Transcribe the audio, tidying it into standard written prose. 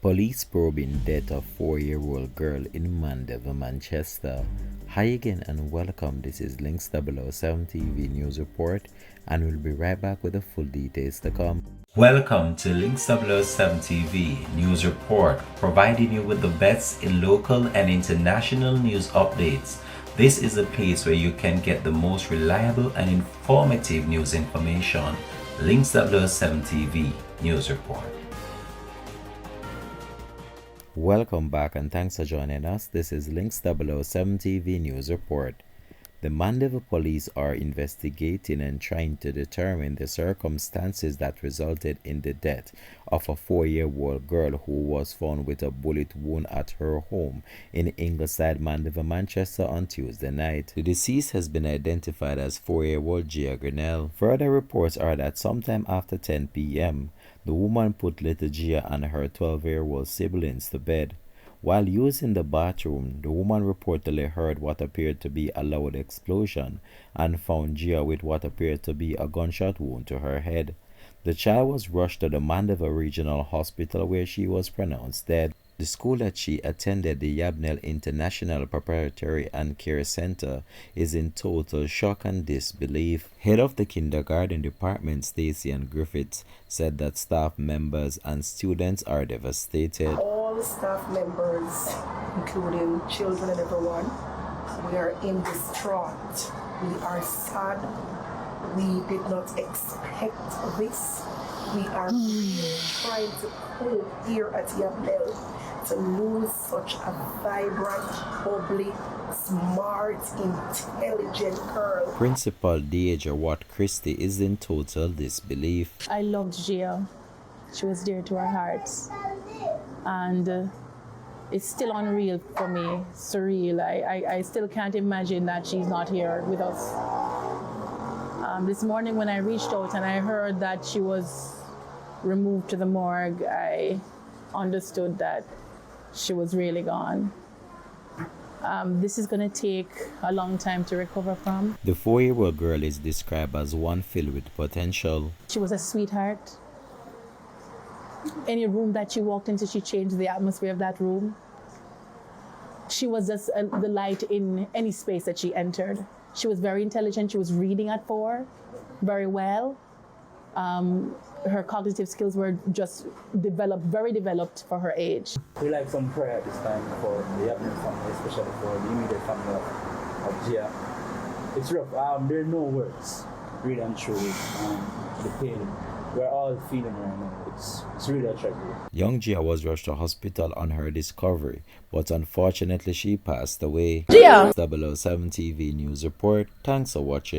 Police probing death of 4-year-old girl in Mandeville, Manchester. Hi again and welcome. This is Links 007 TV News Report, and we'll be right back with the full details to come. Welcome to Links 007 TV News Report, providing you with the best in local and international news updates. This is a place where you can get the most reliable and informative news information. Links 007 TV News Report. Welcome back and thanks for joining us. This is Links 007 TV News Report. The Mandeville police are investigating and trying to determine the circumstances that resulted in the death of a 4-year-old girl who was found with a bullet wound at her home in Ingleside, Mandeville, Manchester on Tuesday night. The deceased has been identified as 4-year-old Gia Grinnell. Further reports are that sometime after 10 p.m., the woman put little Gia and her 12-year-old siblings to bed. While using the bathroom, the woman reportedly heard what appeared to be a loud explosion and found Gia with what appeared to be a gunshot wound to her head. The child was rushed to the Mandeville Regional Hospital where she was pronounced dead. The school that she attended, the Yabnell International Preparatory and Care Center, is in total shock and disbelief. Head of the kindergarten department, Stacey and Griffiths, said that staff members and students are devastated. All staff members, including children and everyone, we are in distraught. We are sad. We did not expect this. We are really trying to cope here at Yabnell to lose such a vibrant, bubbly, smart, intelligent girl. Principal Deidre Watt Christie is in total disbelief. I loved Gia. She was dear to our hearts. And it's still unreal for me, surreal. I still can't imagine that she's not here with us. This morning when I reached out and I heard that she was removed to the morgue, I understood that she was really gone. This is going to take a long time to recover from. The 4-year-old girl is described as one filled with potential. She was a sweetheart. Any room that she walked into, she changed the atmosphere of that room. She was just the light in any space that she entered. She was very intelligent. She was reading at 4 very well. Her cognitive skills were just very developed for her age. We like some prayer at this time for the Yabnell family, especially for the immediate family of Gia. It's rough. There are no words, really and truly. The pain. We're all feeling right now. It's really a tragedy. Young Gia was rushed to hospital on her discovery, but unfortunately she passed away. Gia! 007 TV News Report. Thanks for watching.